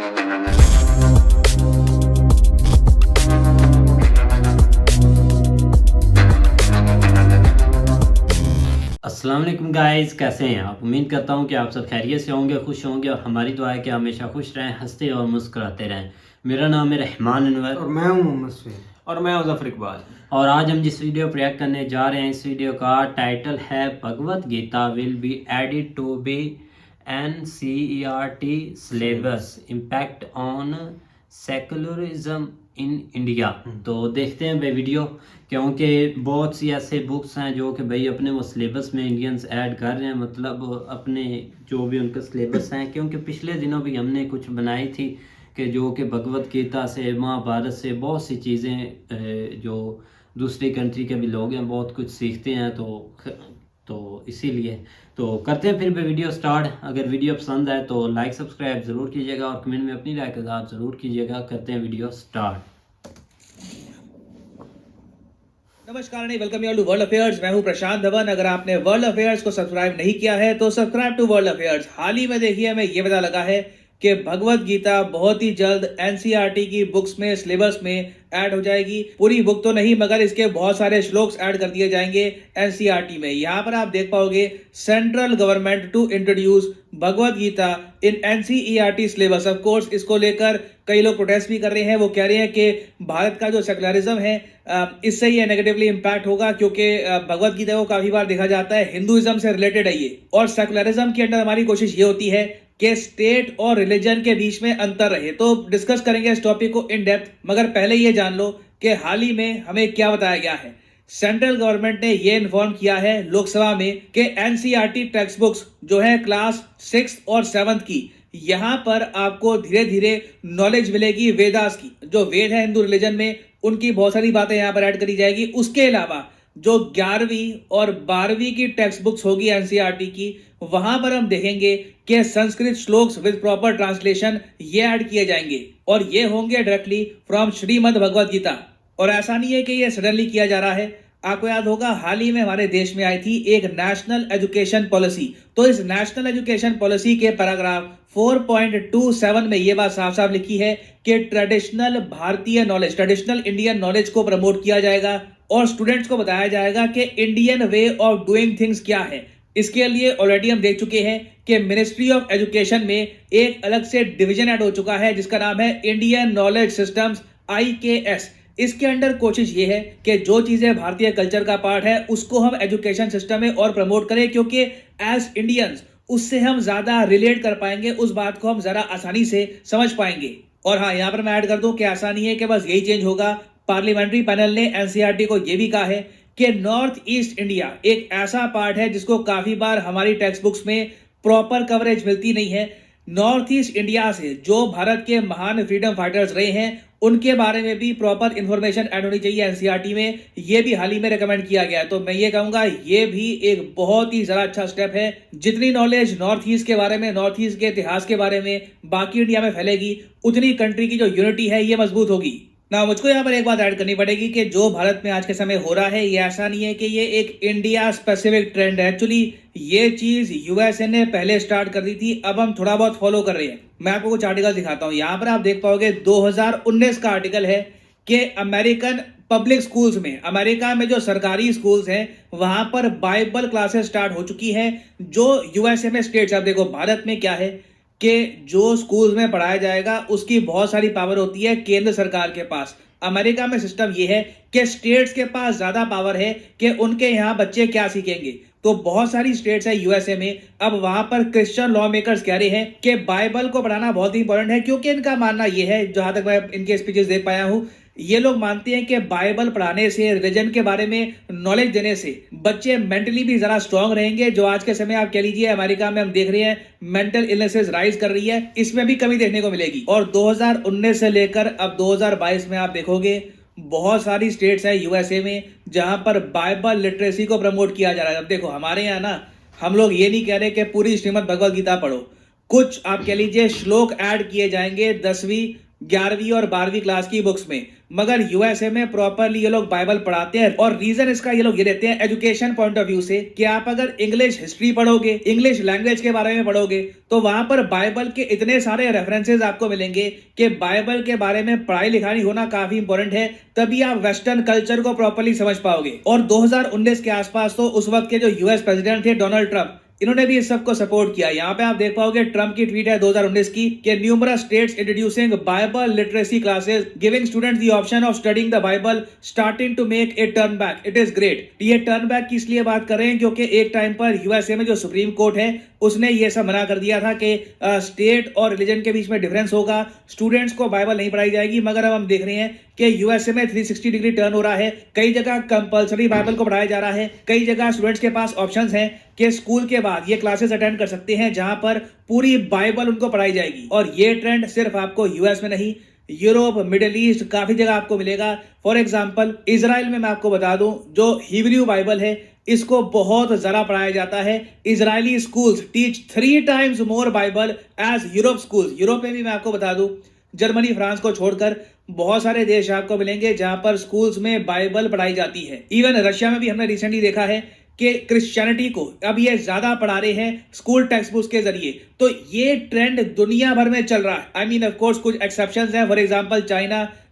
अस्सलाम वालेकुम गाइस, कैसे हैं आप। उम्मीद करता हूं कि आप सब खैरियत से होंगे, खुश होंगे और हमारी दुआ है कि हमेशा खुश रहें, हंसते और मुस्कुराते रहें। मेरा नाम है रहमान अनवर और मैं हूं मोहम्मद सुहेल और मैं हूं ज़फ़र इकबाल। और आज हम जिस वीडियो पर रिएक्ट करने जा रहे हैं, इस वीडियो का टाइटल है Bhagavad Gita will be added to be NCERT syllabus impact on secularism in India. तो देखते हैं भाई वीडियो, क्योंकि बहुत सी ऐसे बुक्स हैं जो कि भाई अपने वो सिलेबस में इंडियंस ऐड कर रहे हैं, मतलब अपने जो भी उनके सिलेबस हैं। क्योंकि पिछले दिनों भी हमने कुछ बनाई थी कि जो कि भगवत गीता से, महाभारत से बहुत सी चीज़ें जो दूसरी कंट्री के भी लोग हैं बहुत कुछ सीखते हैं। तो इसीलिए तो करते हैं फिर भी वीडियो स्टार्ट। अगर वीडियो पसंद आए तो लाइक सब्सक्राइब ज़रूर कीजिएगा और कमेंट में अपनी राय का इज़हार ज़रूर कीजिएगा। करते हैं वीडियो स्टार्ट। नमस्कार, welcome you to world affairs. मैं हूं प्रशांत धवन। अगर आपने वर्ल्ड अफेयर्स को सब्सक्राइब नहीं किया है तो सब्सक्राइब टू वर्ल्ड अफेयर्स। हाल ही में देखिए हमें ये पता लगा है कि भगवत गीता बहुत ही जल्द एनसीईआरटी की बुक्स में, सिलेबस में ऐड हो जाएगी। पूरी बुक तो नहीं मगर इसके बहुत सारे श्लोक्स ऐड कर दिए जाएंगे एनसीईआरटी में। यहाँ पर आप देख पाओगे central government to introduce Bhagavad Gita in NCERT syllabus. Of course इसको लेकर कई लोग प्रोटेस्ट भी कर रहे हैं। वो कह रहे हैं कि भारत का जो सेकुलरिज्म है इससे ये नेगेटिवली इम्पैक्ट होगा, क्योंकि भगवत गीता को काफी बार देखा जाता है हिंदुइज्म से रिलेटेड है ये, और सेकुलरिज्म के अंदर हमारी कोशिश ये होती है कि स्टेट और रिलीजन के बीच में अंतर रहे। तो डिस्कस करेंगे इस टॉपिक को इन डेप्थ, मगर पहले ये जान लो कि हाल ही में हमें क्या बताया गया है। सेंट्रल गवर्नमेंट ने ये इन्फॉर्म किया है लोकसभा में कि एनसीईआरटी टेक्स्ट बुक्स जो है क्लास 6 और 7 की, यहां पर आपको धीरे धीरे नॉलेज मिलेगी वेदास की। जो वेद है हिंदू रिलीजन में, उनकी बहुत सारी बातें यहां पर ऐड करी जाएगी। उसके अलावा जो 11वीं और 12वीं की टेक्स्ट बुक्स होगी एनसीईआरटी की, वहां पर हम देखेंगे कि Sanskrit shlokas with proper translation ये ऐड किए जाएंगे, और ये होंगे डायरेक्टली फ्रॉम श्रीमद् भगवत गीता। और ऐसा नहीं है कि ये सडनली किया जा रहा है। आपको याद होगा हाल ही में हमारे देश में आई थी एक नेशनल एजुकेशन पॉलिसी। तो इस नेशनल एजुकेशन पॉलिसी के पैराग्राफ 4.27 में ये बात साफ साफ लिखी है कि ट्रेडिशनल भारतीय नॉलेज, ट्रेडिशनल इंडियन नॉलेज को प्रमोट किया जाएगा और स्टूडेंट्स को बताया जाएगा कि Indian way of doing things क्या है। इसके लिए ऑलरेडी हम देख चुके हैं कि मिनिस्ट्री ऑफ एजुकेशन में एक अलग से डिवीजन ऐड हो चुका है जिसका नाम है इंडियन नॉलेज सिस्टम्स, IKS। इसके अंडर कोशिश ये है कि जो चीजें भारतीय कल्चर का पार्ट है उसको हम एजुकेशन सिस्टम में और प्रमोट करें, क्योंकि एज इंडियंस उससे हम ज्यादा रिलेट कर पाएंगे, उस बात को हम जरा आसानी से समझ पाएंगे। और हाँ, यहाँ पर मैं ऐड कर दूं कि ऐसा नहीं है कि बस यही चेंज होगा। पार्लियामेंट्री पैनल ने एनसीईआरटी को यह भी कहा है कि नॉर्थ ईस्ट इंडिया एक ऐसा पार्ट है जिसको काफी बार हमारी टेक्स्ट बुक्स में प्रॉपर कवरेज मिलती नहीं है। नॉर्थ ईस्ट इंडिया से जो भारत के महान फ्रीडम फाइटर्स रहे हैं उनके बारे में भी प्रॉपर इंफॉर्मेशन ऐड होनी चाहिए एनसीईआरटी में। ये भी हाल ही में रिकमेंड किया गया है। तो मैं ये कहूंगा ये भी एक बहुत ही जरा अच्छा स्टेप है। जितनी नॉलेज नॉर्थ ईस्ट के बारे में, नॉर्थ ईस्ट के इतिहास के बारे में बाकी इंडिया में फैलेगी, उतनी कंट्री की जो यूनिटी है ये मजबूत होगी ना। मुझको यहाँ पर एक बात ऐड करनी पड़ेगी कि जो भारत में आज के समय हो रहा है ये ऐसा नहीं है कि ये एक इंडिया स्पेसिफिक ट्रेंड है। एक्चुअली ये चीज यूएसए ने पहले स्टार्ट कर दी थी, अब हम थोड़ा बहुत फॉलो कर रहे हैं। मैं आपको कुछ आर्टिकल दिखाता हूँ। यहाँ पर आप देख पाओगे 2019 का आर्टिकल है कि अमेरिकन पब्लिक स्कूल्स में, अमेरिका में जो सरकारी स्कूल्स हैं वहां पर बाइबल क्लासेस स्टार्ट हो चुकी है। जो यूएसए में स्टेट्स, आप देखो भारत में क्या है कि जो स्कूल में पढ़ाया जाएगा उसकी बहुत सारी पावर होती है केंद्र सरकार के पास। अमेरिका में सिस्टम यह है कि स्टेट्स के पास ज्यादा पावर है कि उनके यहाँ बच्चे क्या सीखेंगे। तो बहुत सारी स्टेट्स है यूएसए में, अब वहां पर क्रिश्चियन लॉ मेकर्स कह रहे हैं कि बाइबल को पढ़ाना बहुत ही इंपॉर्टेंट है, क्योंकि इनका मानना यह है, जहां तक मैं इनके स्पीचेस देख पाया हूं, ये लोग मानते हैं कि बाइबल पढ़ाने से, रिलीजन के बारे में नॉलेज देने से बच्चे मेंटली भी जरा स्ट्रांग रहेंगे। जो आज के समय आप कह लीजिए अमेरिका में हम देख रहे हैं मेंटल इलनेसेस राइज कर रही है, इसमें भी कमी देखने को मिलेगी। और 2019 से लेकर अब 2022 में आप देखोगे बहुत सारी स्टेट्स है यूएसए में जहां पर बाइबल लिटरेसी को प्रमोट किया जा रहा है। अब देखो हमारे यहाँ ना, हम लोग ये नहीं कह रहे कि पूरी श्रीमद् भगवत गीता पढ़ो, कुछ आप कह लीजिए श्लोक ऐड किए जाएंगे 10वीं, 11वीं और 12वीं क्लास की बुक्स में। मगर यूएसए में प्रॉपरली ये लोग बाइबल पढ़ाते हैं। और रीजन इसका ये लोग ये देते हैं एजुकेशन पॉइंट ऑफ व्यू से कि आप अगर इंग्लिश हिस्ट्री पढ़ोगे, इंग्लिश लैंग्वेज के बारे में पढ़ोगे, तो वहां पर बाइबल के इतने सारे रेफरेंसेस आपको मिलेंगे कि बाइबल के बारे में पढ़ाई लिखाई होना काफी इंपॉर्टेंट है, तभी आप वेस्टर्न कल्चर को प्रॉपरली समझ पाओगे। और 2019 के आसपास तो उस वक्त के जो यूएस प्रेसिडेंट थे डोनाल्ड ट्रंप, इन्होंने भी इस सब को सपोर्ट किया। यहाँ पे आप देख पाओगे ट्रम्प की ट्वीट है 2019 की कि numerous states introducing Bible literacy classes giving students the option of studying the Bible starting to make a turn back, it is great. ये टर्न बैक की इसलिए बात कर रहे हैं क्योंकि एक टाइम पर यूएसए में जो सुप्रीम कोर्ट है उसने ये सब मना कर दिया था कि स्टेट और रिलीजन के बीच में डिफरेंस होगा, स्टूडेंट्स को बाइबल नहीं पढ़ाई जाएगी। मगर अब हम देख रहे हैं कि यूएसए में 360 डिग्री टर्न हो रहा है। कई जगह कंपलसरी बाइबल को पढ़ाया जा रहा है, कई जगह स्टूडेंट्स के पास ऑप्शंस हैं कि स्कूल के बाद ये क्लासेस अटेंड कर सकते हैं जहां पर पूरी बाइबल उनको पढ़ाई जाएगी। और ये ट्रेंड सिर्फ आपको यूएस में नहीं, यूरोप, मिडिल ईस्ट, काफी जगह आपको मिलेगा। फॉर एग्जांपल इजराइल में मैं आपको बता दूं, जो हिब्रू बाइबल है इसको बहुत जरा पढ़ाया जाता है। Israeli schools teach 3 times more Bible as Europe schools. Europe में भी मैं आपको बता दूं, जर्मनी, फ्रांस को छोड़कर बहुत सारे देश आपको मिलेंगे जहां पर स्कूल्स में बाइबल पढ़ाई जाती है। इवन रशिया में भी हमने रिसेंटली देखा है कि क्रिश्चियनिटी को अब ये ज्यादा पढ़ा रहे हैं स्कूल टेक्स्ट बुक्स के जरिए। तो ये ट्रेंड दुनिया भर में चल रहा है। आई मीन ऑफ कोर्स कुछ एक्सेप्शंस हैं। फॉर एग्जांपल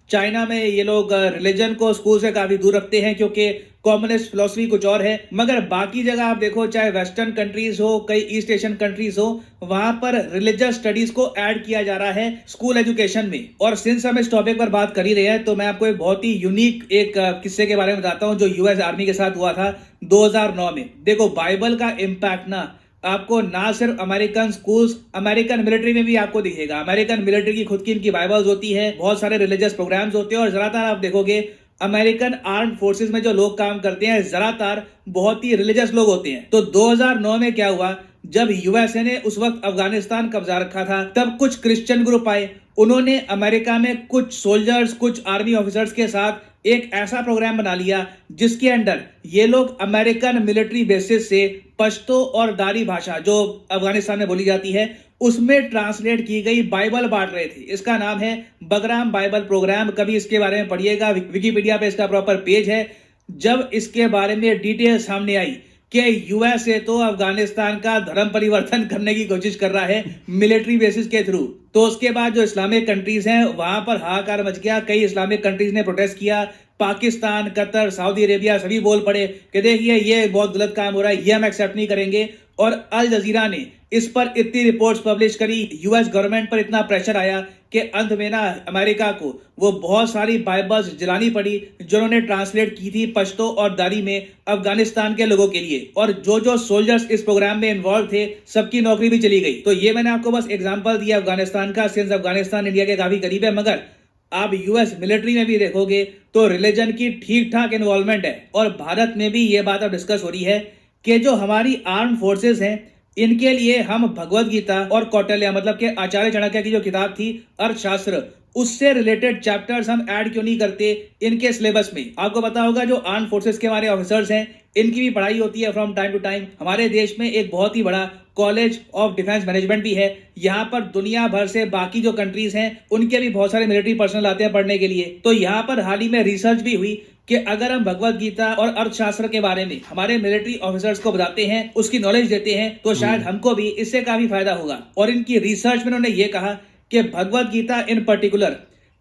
चाइना में ये लोग रिलीजन को स्कूल से काफी दूर रखते हैं क्योंकि कम्युनिस्ट फिलोसफी कुछ और है। मगर बाकी जगह आप देखो, चाहे वेस्टर्न कंट्रीज हो, कई ईस्ट एशियन कंट्रीज हो, वहां पर रिलीजियस स्टडीज को ऐड किया जा रहा है स्कूल एजुकेशन में। और सिंस हम इस टॉपिक पर बात कर ही रहे हैं तो मैं आपको एक बहुत ही यूनिक एक किस्से के बारे में बताता हूं जो यूएस आर्मी के साथ हुआ था 2009 में। देखो बाइबल का इम्पैक्ट ना आपको ना सिर्फ अमेरिकन स्कूल्स, अमेरिकन मिलिट्री में भी आपको दिखेगा। अमेरिकन मिलिट्री की खुद की इनकी बाइबल्स होती है, बहुत सारे रिलीजियस प्रोग्राम्स होते हैं। और ज्यादातर आप देखोगे अमेरिकन आर्म्ड फोर्सेस में जो लोग काम करते हैं ज्यादातर बहुत ही रिलीजियस लोग होते हैं। तो 2009 में क्या हुआ, जब यूएसए ने उस वक्त अफगानिस्तान कब्जा रखा था, तब कुछ क्रिश्चियन ग्रुप आए। उन्होंने अमेरिका में कुछ सोल्जर्स, कुछ आर्मी ऑफिसर्स के साथ एक ऐसा प्रोग्राम बना लिया जिसके अंदर ये लोग अमेरिकन मिलिट्री बेसिस से पश्तो और दारी भाषा जो अफगानिस्तान में बोली जाती है उसमें ट्रांसलेट की गई बाइबल बांट रहे थे। इसका नाम है बगराम बाइबल प्रोग्राम। कभी इसके बारे में पढ़िएगा, विकिपीडिया पे इसका प्रॉपर पेज है। जब इसके बारे में डिटेल सामने आई कि यूएसए तो अफगानिस्तान का धर्म परिवर्तन करने की कोशिश कर रहा है मिलिट्री बेसिस के थ्रू, तो उसके बाद जो इस्लामिक कंट्रीज हैं वहां पर हाहाकार मच गया। कई इस्लामिक कंट्रीज ने प्रोटेस्ट किया। पाकिस्तान, कतर, सऊदी अरेबिया सभी बोल पड़े कि देखिए ये बहुत गलत काम हो रहा है, ये हम एक्सेप्ट नहीं करेंगे। और अल जजीरा ने इस पर इतनी रिपोर्ट्स पब्लिश करी, यूएस गवर्नमेंट पर इतना प्रेशर आया कि अंत में ना अमेरिका को वो बहुत सारी बाइबल्स जलानी पड़ी जो उन्होंने ट्रांसलेट की थी पश्तो और दारी में अफगानिस्तान के लोगों के लिए। और जो जो सोल्जर्स इस प्रोग्राम में इन्वॉल्व थे सबकी नौकरी भी चली गई। तो ये मैंने आपको बस एग्जांपल दिया अफगानिस्तान का, सिंस अफगानिस्तान इंडिया के काफी करीब है। मगर आप यूएस मिलिट्री में भी देखोगे तो रिलीजन की ठीक ठाक इन्वॉल्वमेंट है। और भारत में भी ये बात अब डिस्कस हो रही है कि जो हमारी आर्म फोर्सेस हैं इनके लिए हम भगवत गीता और कौटिल्य मतलब के आचार्य चाणक्य की जो किताब थी अर्थशास्त्र, उससे रिलेटेड चैप्टर्स हम ऐड क्यों नहीं करते इनके सिलेबस में। आपको पता होगा जो आर्म फोर्सेस के हमारे ऑफिसर्स हैं इनकी भी पढ़ाई होती है फ्रॉम टाइम टू टाइम। हमारे देश में एक बहुत ही बड़ा कॉलेज ऑफ डिफेंस मैनेजमेंट भी है। यहाँ पर दुनिया भर से बाकी जो कंट्रीज हैं उनके भी बहुत सारे मिलिट्री पर्सनल आते हैं पढ़ने के लिए। तो यहाँ पर हाल ही में रिसर्च भी हुई कि अगर हम भगवत गीता और अर्थशास्त्र के बारे में हमारे मिलिट्री ऑफिसर्स को बताते हैं, उसकी नॉलेज देते हैं, तो शायद हमको भी इससे काफी फायदा होगा। और इनकी रिसर्च में उन्होंने ये कहा कि भगवत गीता इन पर्टिकुलर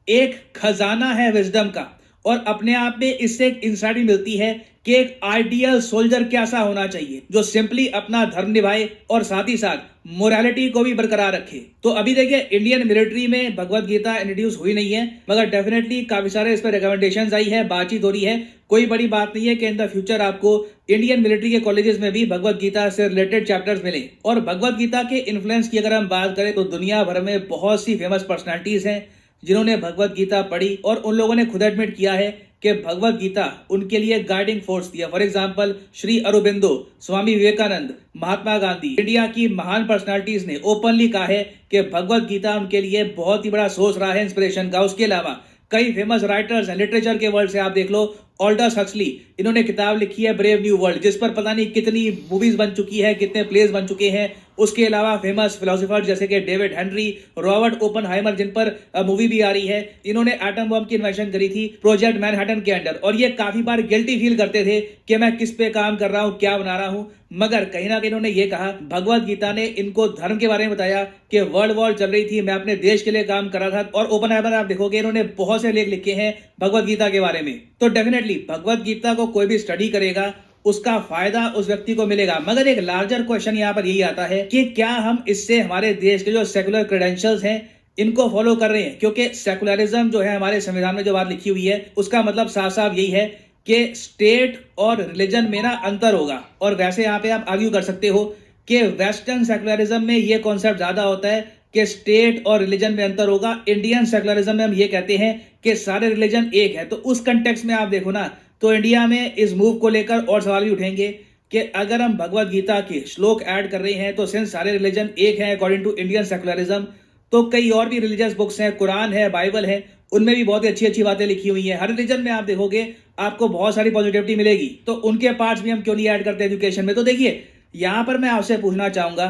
एक खजाना है विजडम का। और अपने आप में इससे एक इंसाइट भी मिलती है कि एक आइडियल सोल्जर कैसा होना चाहिए जो सिंपली अपना धर्म निभाए और साथ ही साथ मोरालिटी को भी बरकरार रखे। तो अभी देखिए इंडियन मिलिट्री में भगवत गीता इंट्रोड्यूस हुई नहीं है, मगर डेफिनेटली काफी सारे इस पर रिकमेंडेशंस आई है, बातचीत हो रही है। कोई बड़ी बात नहीं है कि इन द फ्यूचर आपको इंडियन मिलिट्री के कॉलेजेस में भी भगवत गीता से रिलेटेड चैप्टर्स मिले। और भगवत गीता के इन्फ्लुएंस की अगर हम बात करें तो दुनिया भर में बहुत सी फेमस पर्सनैलिटीज हैं जिन्होंने भगवत गीता पढ़ी और उन लोगों ने खुद एडमिट किया है कि भगवत गीता उनके लिए गाइडिंग फोर्स दिया। For example Shri Aurobindo, Swami Vivekananda, Mahatma Gandhi, India की महान पर्सनालिटीज ने ओपनली कहा है कि भगवत गीता उनके लिए बहुत ही बड़ा सोर्स रहा है इंस्पिरेशन का। उसके अलावा कई फेमस राइटर्स हैं लिटरेचर के वर्ल्ड से आप देख लो, ऑल्डस हक्सली, इन्होंने किताब लिखी है ब्रेव न्यू वर्ल्ड, जिस पर पता नहीं कितनी मूवीज बन चुकी है, कितने प्लेस बन चुके हैं। उसके अलावा फेमस फिलोसोफर जैसे कि डेविड हेनरी, रॉबर्ट ओपनहाइमर, जिन पर मूवी भी आ रही है। इन्होंने एटम बम की इन्वेंशन करी थी प्रोजेक्ट मैनहट्टन के अंडर, और ये काफी बार गिल्टी फील करते थे कि मैं किस पे काम कर रहा हूँ, क्या बना रहा हूँ। मगर कहीं ना कहीं इन्होंने ये कहा, भगवत गीता ने इनको धर्म के बारे में बताया कि वर्ल्ड वॉर चल रही थी, मैं अपने देश के लिए काम कर रहा था। और ओपनहाइमर आप देखोगे इन्होंने बहुत से लेख लिखे हैं भगवत गीता के बारे में। तो डेफिनेटली भगवत गीता को कोई भी स्टडी करेगा उसका फायदा उस व्यक्ति को मिलेगा। मगर एक लार्जर क्वेश्चन यहाँ पर यही आता है कि क्या हम इससे हमारे देश के जो सेकुलर क्रेडेंशियल्स हैं इनको फॉलो कर रहे हैं? क्योंकि सेकुलरिज्म जो है हमारे संविधान में जो बात लिखी हुई है उसका मतलब साफ साफ यही है कि स्टेट और रिलीजन में ना अंतर होगा। और वैसे यहाँ पे आप आर्ग्यू कर सकते हो कि वेस्टर्न सेकुलरिज्म में ये कॉन्सेप्ट ज्यादा होता है कि स्टेट और रिलीजन में अंतर होगा। इंडियन सेकुलरिज्म में हम ये कहते हैं कि सारे रिलीजन एक है। तो उस कंटेक्स्ट में आप देखो ना, तो इंडिया में इस मूव को लेकर और सवाल भी उठेंगे कि अगर हम भगवत गीता के श्लोक ऐड कर रहे हैं तो सिंस सारे रिलीजन एक है अकॉर्डिंग टू इंडियन सेकुलरिज्म, तो कई और भी रिलीजियस बुक्स हैं, कुरान है, बाइबल है, उनमें भी बहुत ही अच्छी अच्छी बातें लिखी हुई हैं। हर रिलीजन में आप देखोगे आपको बहुत सारी पॉजिटिविटी मिलेगी, तो उनके पार्ट्स भी हम क्यों नहीं ऐड करते एजुकेशन में? तो देखिए, यहां पर मैं आपसे पूछना चाहूंगा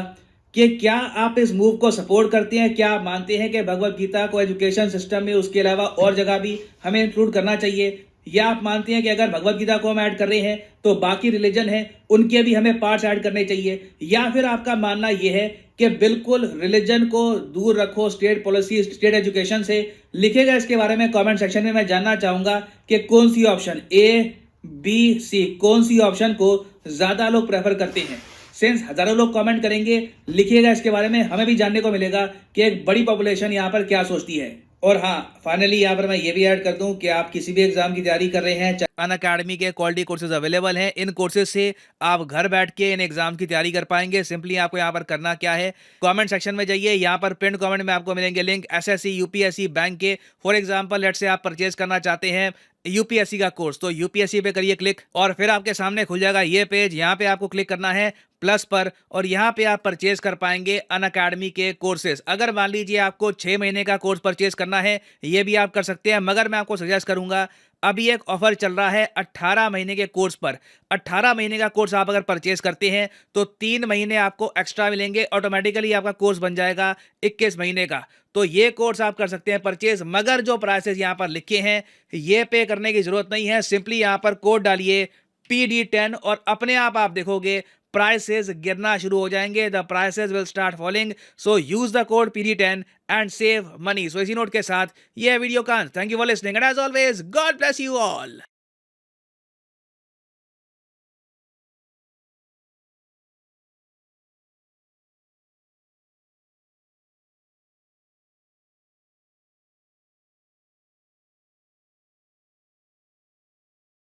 कि क्या आप इस मूव को सपोर्ट करते हैं? क्या आप मानते हैं कि भगवत गीता को एजुकेशन सिस्टम में उसके अलावा और जगह भी हमें इंक्लूड करना चाहिए? या आप मानते हैं कि अगर भगवत गीता को हम ऐड कर रहे हैं तो बाकी रिलीजन है उनके भी हमें पार्ट्स ऐड करने चाहिए? या फिर आपका मानना यह है कि बिल्कुल रिलीजन को दूर रखो स्टेट पॉलिसी, स्टेट एजुकेशन से? लिखेगा इसके बारे में कमेंट सेक्शन में। मैं जानना चाहूंगा कि कौन सी ऑप्शन ए, बी, सी, कौन सी ऑप्शन को ज्यादा लोग प्रेफर करते हैं? सिंस हजारों लोग कमेंट करेंगे, लिखिएगा इसके बारे में, हमें भी जानने को मिलेगा कि एक बड़ी पॉपुलेशन यहाँ पर क्या सोचती है। और हाँ, फाइनली यहाँ पर मैं ये भी ऐड कर दूं कि आप किसी भी एग्जाम की तैयारी कर रहे हैं, अनअकैडमी के क्वालिटी कोर्सेज अवेलेबल हैं। इन कोर्सेज से आप घर बैठ के इन एग्जाम की तैयारी कर पाएंगे। सिंपली आपको यहाँ पर करना क्या है, कमेंट सेक्शन में जाइए, यहाँ पर पिन कमेंट में आपको मिलेंगे लिंक एसएससी यूपीएससी बैंक के। फॉर एग्जाम्पल लेट से आप परचेज करना चाहते हैं यूपीएससी का कोर्स, तो यूपीएससी पे करिए क्लिक और फिर आपके सामने खुल जाएगा ये पेज। यहाँ पे आपको क्लिक करना है प्लस पर और यहाँ पे आप परचेज कर पाएंगे अनअकैडमी के कोर्सेज। अगर मान लीजिए आपको 6 महीने का कोर्स परचेज करना है, ये भी आप कर सकते हैं, मगर मैं आपको सजेस्ट करूंगा, अभी एक ऑफर चल रहा है 18 महीने के कोर्स पर। 18 महीने का कोर्स आप अगर परचेज करते हैं तो 3 महीने आपको एक्स्ट्रा मिलेंगे, ऑटोमेटिकली आपका कोर्स बन जाएगा 21 महीने का। तो ये कोर्स आप कर सकते हैं परचेज, मगर जो प्राइसेस यहाँ पर लिखे हैं ये पे करने की जरूरत नहीं है। सिंपली यहाँ पर कोड डालिए PD10 और अपने आप देखोगे प्राइसेस गिरना शुरू हो जाएंगे। The prices will start falling, so use the code PD10 and save money. सो इसी नोट के साथ ये वीडियो का अंत। Thank you for listening and as always God bless you all.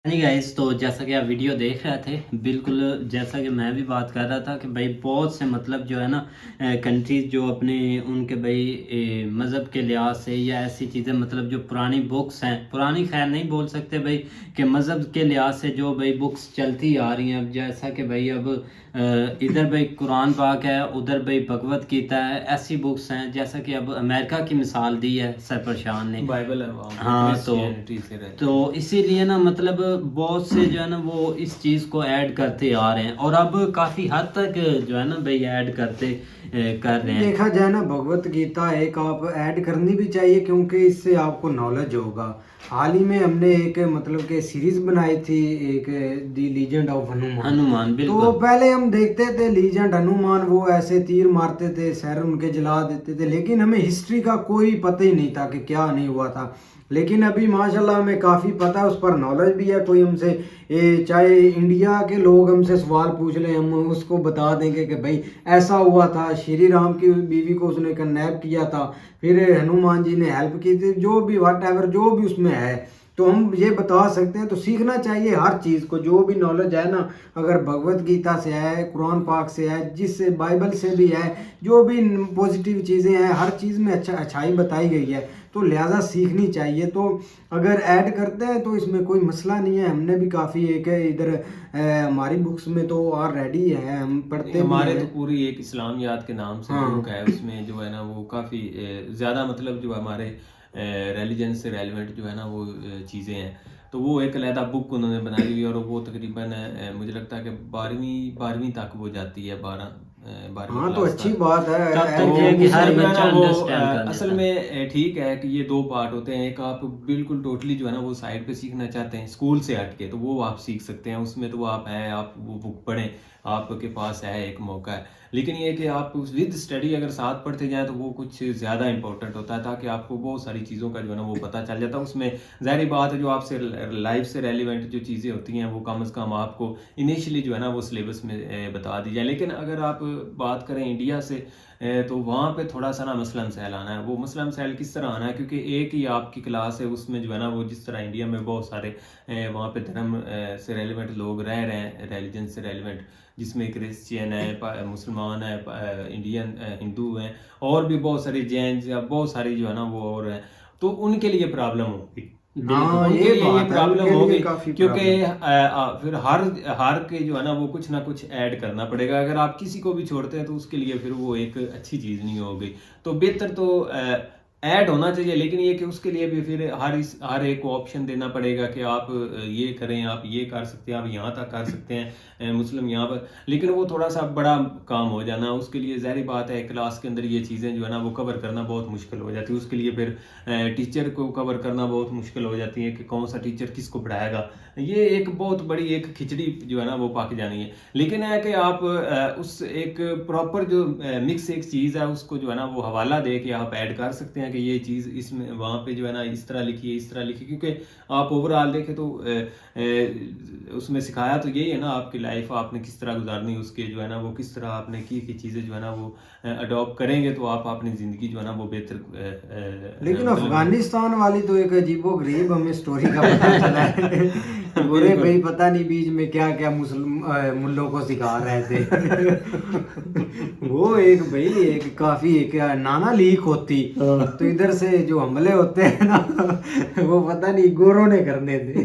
नहीं गाइस, तो जैसा कि आप वीडियो देख रहे थे, बिल्कुल जैसा कि मैं भी बात कर रहा था कि भाई बहुत से मतलब जो है ना कंट्रीज़ जो अपने उनके भाई मज़हब के लिहाज से या ऐसी चीज़ें, मतलब जो पुरानी बुक्स हैं, पुरानी खैर नहीं बोल सकते भाई, कि मज़हब के लिहाज से जो भाई बुक्स चलती आ रही हैं, अब जैसा कि भाई अब इधर भाई कुरान पाक है, उधर भाई भगवत गीता है, ऐसी बुक्स हैं। जैसा कि अब अमेरिका की मिसाल दी है सरपरशान ने, बाइबल है हाँ, तो इसीलिए ना मतलब बहुत से जो है ना वो इस चीज़ को ऐड करते आ रहे हैं और अब काफ़ी हद तक जो है ना भाई ऐड करते कर रहे हैं। देखा जाए ना, भगवत गीता एक आप ऐड करनी भी चाहिए क्योंकि इससे आपको नॉलेज होगा। हाल ही में हमने एक मतलब के सीरीज बनाई थी, एक दी लीजेंड ऑफ हनुमान। बिल्कुल। तो पहले हम देखते थे लीजेंड हनुमान, वो ऐसे तीर मारते थे, शहर उनके जला देते थे, लेकिन हमें हिस्ट्री का कोई पता ही नहीं था कि क्या नहीं हुआ था। लेकिन अभी माशाल्लाह हमें काफ़ी पता है, उस पर नॉलेज भी है। कोई हमसे चाहे इंडिया के लोग हमसे सवाल पूछ लें, हम उसको बता देंगे कि भाई ऐसा हुआ था, श्री राम की बीवी को उसने किडनैप किया था, फिर हनुमान जी ने हेल्प की थी, जो भी वाट एवर जो भी उसमें है तो हम ये बता सकते हैं। तो सीखना चाहिए हर चीज़ को, जो भी नॉलेज है ना, अगर भगवत गीता से है, कुरान पाक से है, जिससे बाइबल से भी है, जो भी पॉजिटिव चीज़ें हैं, हर चीज़ में अच्छाई बताई गई है, तो लिहाजा सीखनी चाहिए। तो अगर ऐड करते हैं तो इसमें कोई मसला नहीं है। हमने भी काफ़ी एक इधर हमारी बुक्स में तो ऑलरेडी है, हम पढ़ते हमारे भी तो हैं। पूरी एक इस्लामियात के नाम से हाँ। बुक है, उसमें जो है ना वो काफ़ी ज़्यादा मतलब जो हमारे रिलीजन से रेलिवेंट जो है ना वो चीज़ें हैं। तो वो एक अलहदा बुक उन्होंने बनाई हुई है, और वो तकरीबन मुझे लगता है कि 12वीं तक वो जाती है, 12वीं हाँ तो क्लास अच्छी तक। बात है। तब तक तो ये है कि हर उसमें जो है बच्चा ना वो अंडरस्टैंड कर असल लेता है। में ठीक है कि ये दो पार्ट होते हैं। एक आप बिल्कुल टोटली जो है ना वो साइड पे सीखना चाहते हैं स्कूल से हट के, तो वो आप सीख सकते हैं, उसमें तो वो आप हैं, आप वो बुक पढ़ें, आपके पास है एक मौका है। लेकिन ये कि आप विद स्टडी अगर साथ पढ़ते जाएं तो वो कुछ ज़्यादा इंपॉर्टेंट होता है, ताकि आपको बहुत सारी चीज़ों का जो है ना वो पता चल जाता है। उसमें ज़ाहिर बात है जो आपसे लाइफ से रेलिवेंट जो चीज़ें होती हैं वो कम से कम आपको इनिशियली जो है ना वो सिलेबस में बता दी जाए। लेकिन अगर आप बात करें इंडिया से, तो वहाँ पे थोड़ा सा ना मसला मसैल आना है। वो मसला मसैल किस तरह आना है, क्योंकि एक ही आपकी क्लास है, उसमें जो है ना वो जिस तरह इंडिया में बहुत सारे वहाँ पे धर्म से रेलिवेंट लोग रह रहे हैं, रिलीजन से रेलिवेंट, जिसमें क्रिश्चियन है, मुसलमान है, इंडियन हिंदू हैं, और भी बहुत सारे जैन या बहुत सारी जो है ना वो और हैं, तो उनके लिए प्रॉब्लम होगी। हाँ उनके ये लिए बात ये है, प्रॉब्लम उनके होगी, लिए काफी क्योंकि प्रॉब्लम। फिर हर के जो है ना वो कुछ ना कुछ ऐड करना पड़ेगा। अगर आप किसी को भी छोड़ते हैं तो उसके लिए फिर वो एक अच्छी चीज़ नहीं होगी। तो बेहतर तो ऐड होना चाहिए, लेकिन ये कि उसके लिए भी फिर हर एक को ऑप्शन देना पड़ेगा कि आप ये करें, आप ये कर सकते हैं, आप यहाँ तक कर सकते हैं, मुस्लिम यहाँ पर। लेकिन वो थोड़ा सा बड़ा काम हो जाना, उसके लिए ज़ाहिर बात है क्लास के अंदर ये चीज़ें जो है ना वो कवर करना बहुत मुश्किल हो जाती है। उसके लिए फिर टीचर को कवर करना बहुत मुश्किल हो जाती है कि कौन सा टीचर किसको पढ़ाएगा। ये एक बहुत बड़ी एक खिचड़ी जो है ना वो पक जानी है। लेकिन है कि आप उस एक प्रॉपर जो मिक्स एक चीज़ है उसको जो है ना वो हवाला दे के आप ऐड कर सकते हैं कि ये चीज़ इसमें वहाँ पे जो है ना इस तरह लिखी है, इस तरह लिखी, क्योंकि आप ओवरऑल देखें तो उसमें सिखाया तो यही है ना, आपकी लाइफ आपने किस तरह गुजारनी, उसके जो है ना वो किस तरह आपने की चीज़ें जो है ना वो अडॉप्ट करेंगे तो आप अपनी ज़िंदगी जो है ना वो बेहतर लेकिन मतलब अफगानिस्तान वाली तो एक अजीबो गरीब हमें स्टोरी का पता चला है। बुरे भाई पता नहीं बीच में क्या क्या मुल्लों को सिखा रहे थे। वो एक भाई एक काफी एक नाना लीक होती, तो इधर से जो हमले होते हैं ना वो पता नहीं गोरों ने करने थे।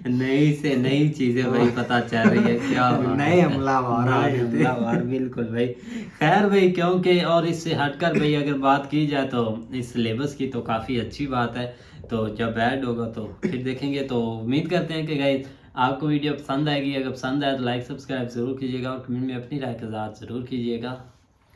नई से नई चीजें भाई पता चल रही है क्या बात नए है। हमलावर आ नए गए थे। हमलावर बिल्कुल भाई। खैर भाई, क्योंकि और इससे हटकर भाई अगर बात की जाए तो इस सिलेबस की तो काफ़ी अच्छी बात है। तो जब ऐड होगा तो फिर देखेंगे। तो उम्मीद करते हैं कि गाइस आपको वीडियो पसंद आएगी। अगर पसंद आए तो लाइक सब्सक्राइब ज़रूर कीजिएगा और कमेंट में अपनी राय का इज़हार ज़रूर कीजिएगा।